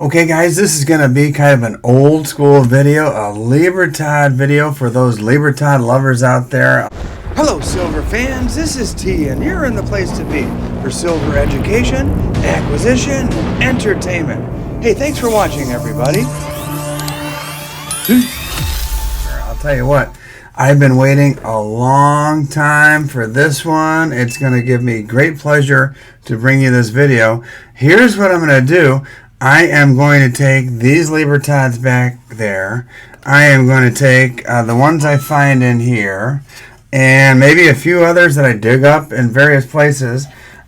Okay guys, this is going to be kind of an old school video, a Libertad video for those Libertad lovers out there. Hello silver fans, this is T and you're in the place to be for silver education, acquisition, and entertainment. Hey, thanks for watching everybody. I'll tell you what, I've been waiting a long time for this one. It's going to give me great pleasure to bring you this video. Here's what I'm going to do. I am going to take these Libertads back there. I am going to take the ones I find in here and maybe a few others that I dig up in various places,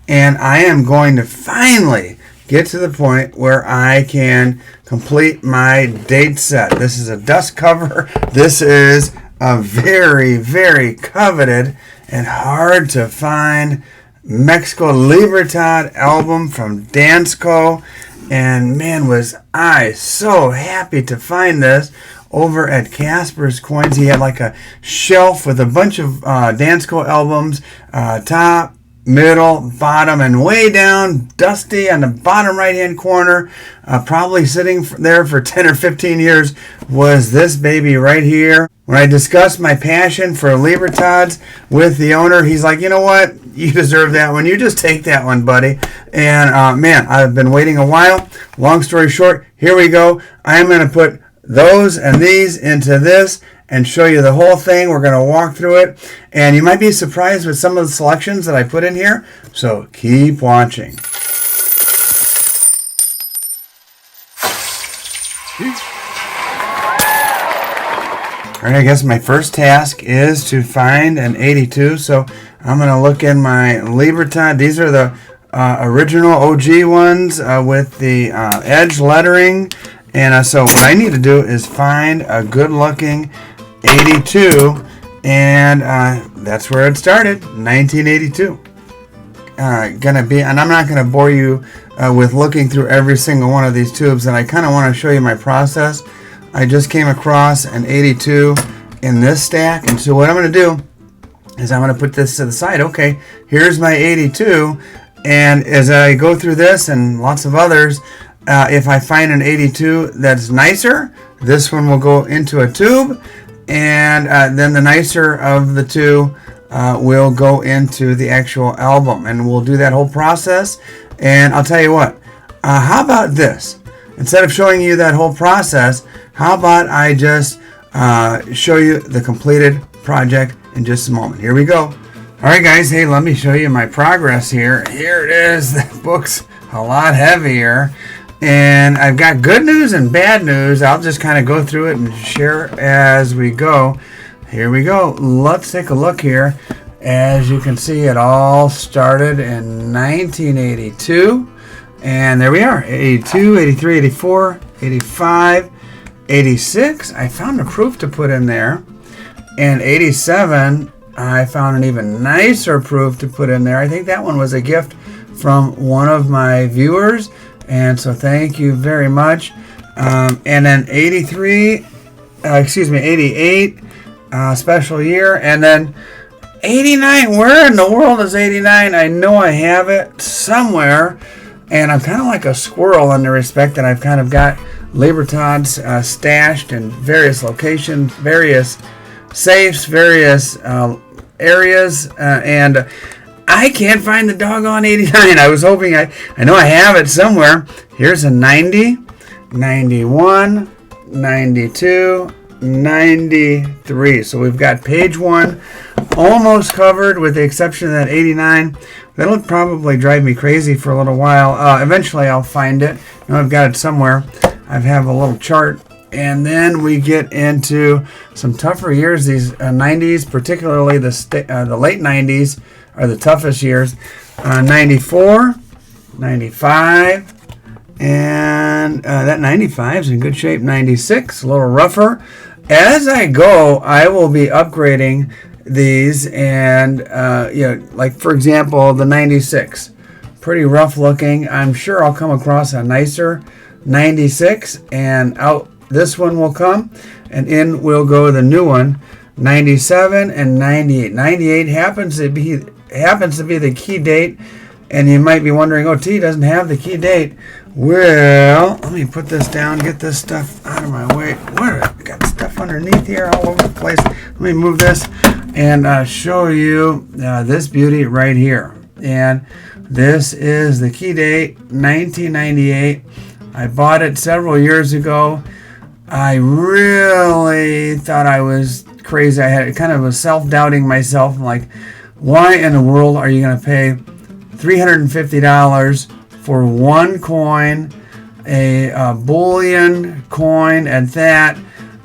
and I am going to finally get to the point where I can complete my date set. This is a dust cover. This is a very, very coveted and hard to find Mexican Libertad album from Dansco. And man, was I so happy to find this over at Casper's Coins. He had like a shelf with a bunch of Dansco albums, top, middle, bottom, and way down, dusty on the bottom right-hand corner, probably sitting there for 10 or 15 years, was this baby right here. When I discussed my passion for Libertads with the owner, he's like, you know what? You deserve that one. You just take that one, buddy. And man, I've been waiting a while. Long story short, here we go. I'm going to put those and these into this and show you the whole thing. We're going to walk through it. And you might be surprised with some of the selections that I put in here. So keep watching. All right, I guess my first task is to find an 82. So I'm going to look in my Libertad. These are the original OG ones with the edge lettering. And so what I need to do is find a good looking 82. And that's where it started, 1982. Gonna be, and I'm not going to bore you with looking through every single one of these tubes. And I kind of want to show you my process. I just came across an 82 in this stack, and so what I'm going to do is I'm going to put this to the side. Okay, here's my 82, and as I go through this and lots of others, if I find an 82 that's nicer, this one will go into a tube, and then the nicer of the two will go into the actual album, and we'll do that whole process. And I'll tell you what, how about this? Instead of showing you that whole process, how about I just show you the completed project in just a moment. Here we go. All right, guys. Hey, let me show you my progress here. Here it is. The book's a lot heavier. And I've got good news and bad news. I'll just kind of go through it and share as we go. Here we go. Let's take a look here. As you can see, it all started in 1982. And there we are, 82, 83, 84, 85, 86. I found a proof to put in there. And 87, I found an even nicer proof to put in there. I think that one was a gift from one of my viewers. And so thank you very much. And then 88, special year. And then 89, where in the world is 89? I know I have it somewhere. And I'm kind of like a squirrel in the respect that I've kind of got Libertads stashed in various locations, various safes, various areas, and I can't find the doggone 89. I was hoping I know I have it somewhere. Here's a 90, 91, 92, 93. So we've got page one almost covered with the exception of that 89. That'll probably drive me crazy for a little while. Eventually I'll find it. I know I've got it somewhere. I have a little chart. And then we get into some tougher years. These 90s, particularly the late 90s, are the toughest years. 94, 95, and that 95 is in good shape. 96, a little rougher. As I go, I will be upgrading these, and like for example the 96, pretty rough looking. I'm sure I'll come across a nicer 96, and out this one will come, and in will go the new one, 97 and 98. 98 happens to be the key date, And you might be wondering, oh, T doesn't have the key date. Well, let me put this down, get this stuff out of my way. What? I got stuff underneath here all over the place. Let me move this and show you this beauty right here. And this is the key date, 1998. I bought it several years ago. I really thought I was crazy. I had kind of a self-doubting myself. I'm like, why in the world are you going to pay $350 for one coin, a bullion coin at that?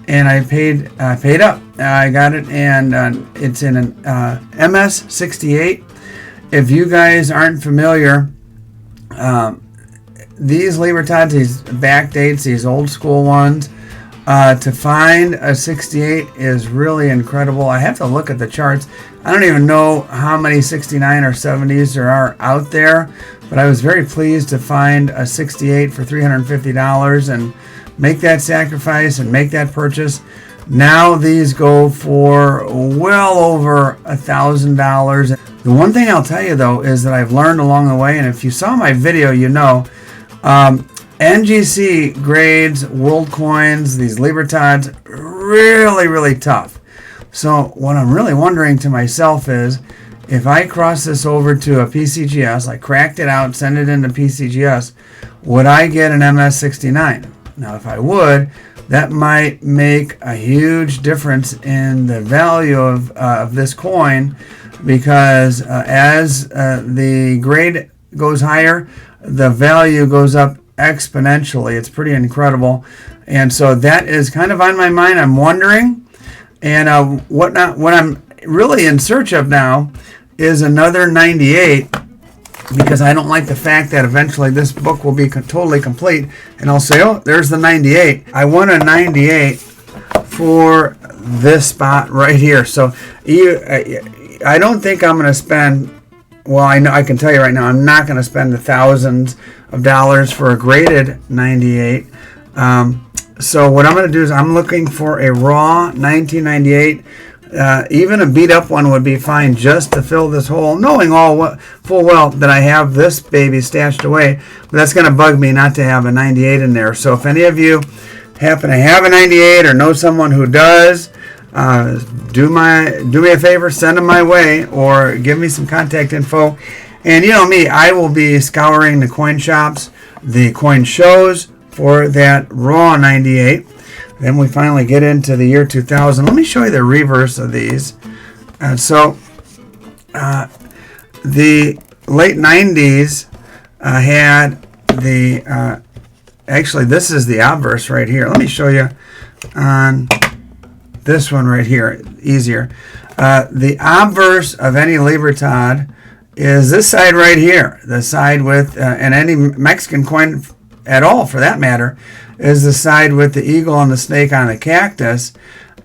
And I paid up. I got it, and it's in an MS-68. If you guys aren't familiar, these Libertads, these back dates, these old school ones, to find a 68 is really incredible. I have to look at the charts. I don't even know how many 69 or 70s there are out there, but I was very pleased to find a 68 for $350 and make that sacrifice and make that purchase. Now these go for well over $1,000. The one thing I'll tell you though is that I've learned along the way, and if you saw my video, you know, NGC grades world coins, these Libertads, really, really tough. So what I'm really wondering to myself is, if I cross this over to a PCGS, I cracked it out, send it into PCGS, would I get an MS-69? Now, if I would, that might make a huge difference in the value of this coin, because as the grade goes higher, the value goes up exponentially. It's pretty incredible. And so that is kind of on my mind. I'm wondering. And what I'm really in search of now is another 98, because I don't like the fact that eventually this book will be totally complete and I'll say, oh, there's the 98. I want a 98 for this spot right here. So I don't think I'm going to spend, well, I know I can tell you right now, I'm not going to spend the thousands of dollars for a graded 98. So what I'm going to do is I'm looking for a raw 1998. Even a beat up one would be fine just to fill this hole, knowing full well that I have this baby stashed away. But that's going to bug me not to have a 98 in there. So if any of you happen to have a 98 or know someone who does, do me a favor, send them my way, or give me some contact info. And you know me, I will be scouring the coin shops, the coin shows for that raw 98. Then we finally get into the year 2000. Let me show you the reverse of these. So the late 90s had the, actually this is the obverse right here. Let me show you on this one right here, easier. The obverse of any Libertad is this side right here. The side with, and any Mexican coin at all for that matter, is the side with the eagle and the snake on the cactus,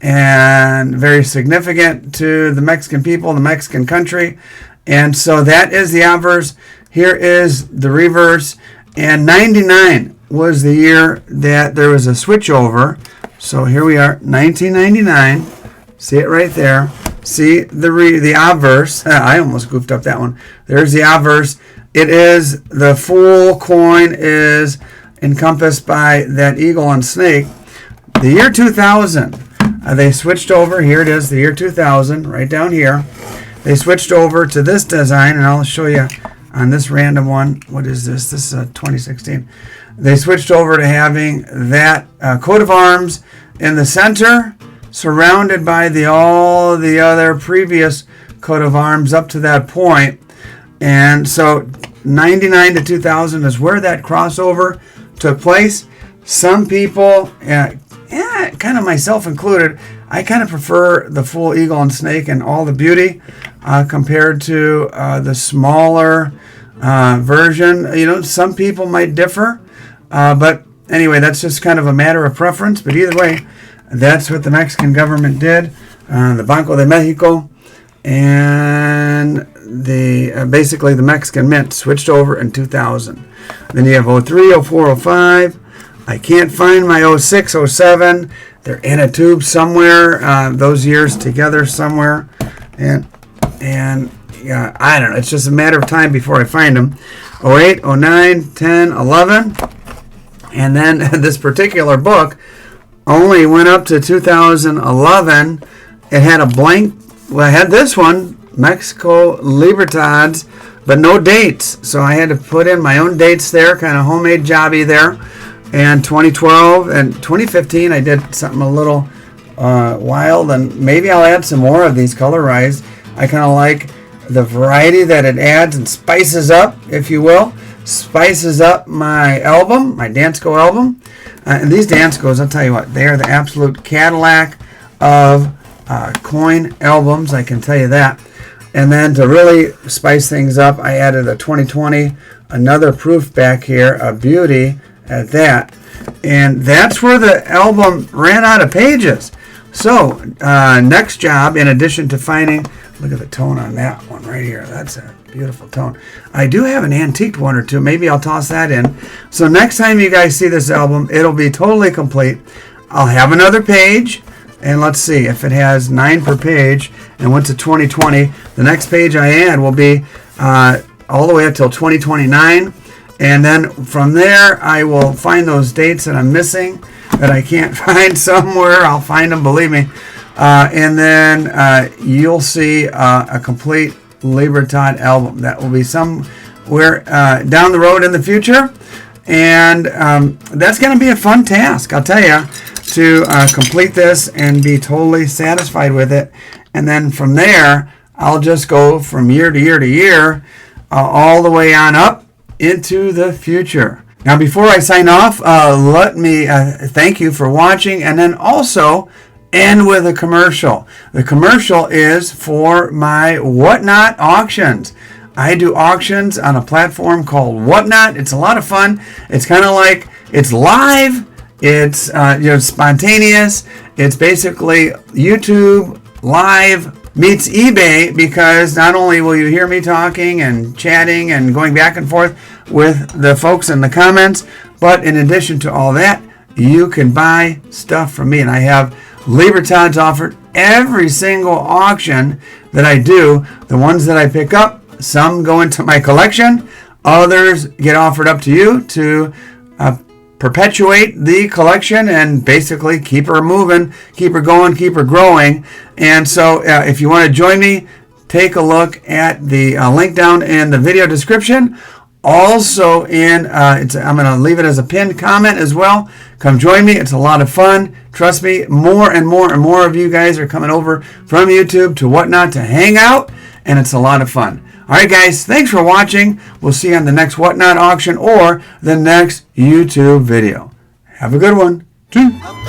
and very significant to the Mexican people, the Mexican country. And so that is the obverse. Here is the reverse. And 99 was the year that there was a switchover. So here we are, 1999. See it right there. See the obverse. I almost goofed up that one. There's the obverse. It is, the full coin is encompassed by that eagle and snake. The year 2000, they switched over. Here it is, the year 2000, right down here. They switched over to this design, and I'll show you on this random one. What is this? This is 2016. They switched over to having that coat of arms in the center, surrounded by all the other previous coat of arms up to that point. And so 99 to 2000 is where that crossover took place. Some people, kind of myself included, I kind of prefer the full eagle and snake and all the beauty compared to the smaller version. You know, some people might differ, but anyway, that's just kind of a matter of preference. But either way, that's what the Mexican government did. The Banco de Mexico and basically the Mexican Mint switched over in 2000. Then you have 03, 04, 05. I can't find my 06, 07. They're in a tube somewhere. Those years together somewhere. And I don't know. It's just a matter of time before I find them. 08, 09, 10, 11. And then this particular book only went up to 2011. It had a blank. Well, I had this one, Mexican Libertads, but no dates. So I had to put in my own dates there, kind of homemade jobby there. And 2012 and 2015, I did something a little wild, and maybe I'll add some more of these colorized. I kind of like the variety that it adds and spices up, if you will. Spices up my album, my Dansco album. And these Danscos, I'll tell you what, they are the absolute Cadillac of coin albums, I can tell you that. And then to really spice things up, I added a 2020, another proof back here, a beauty at that. And that's where the album ran out of pages. So next job, in addition to finding, look at the tone on that one right here. That's a beautiful tone. I do have an antiqued one or two. Maybe I'll toss that in. So next time you guys see this album, it'll be totally complete. I'll have another page. And let's see if it has 9 per page and went to 2020. The next page I add will be all the way up till 2029. And then from there, I will find those dates that I'm missing that I can't find somewhere. I'll find them, believe me. And then you'll see a complete Libertad album. That will be somewhere down the road in the future. And that's going to be a fun task, I'll tell you, to complete this and be totally satisfied with it. And then from there, I'll just go from year to year to year, all the way on up into the future. Now, before I sign off, let me thank you for watching, and then also end with a commercial. The commercial is for my Whatnot auctions. I do auctions on a platform called Whatnot. It's a lot of fun. It's kind of like, it's live, it's spontaneous. It's basically YouTube live meets eBay, because not only will you hear me talking and chatting and going back and forth with the folks in the comments, but in addition to all that, you can buy stuff from me. And I have Libertads offered every single auction that I do. The ones that I pick up, some go into my collection, others get offered up to you to perpetuate the collection and basically keep her moving, keep her going, keep her growing. And so if you want to join me, take a look at the link down in the video description. Also I'm going to leave it as a pinned comment as well. Come join me. It's a lot of fun. Trust me, more and more and more of you guys are coming over from YouTube to Whatnot to hang out, and it's a lot of fun. All right, guys, thanks for watching. We'll see you on the next Whatnot auction or the next YouTube video. Have a good one. Cheers.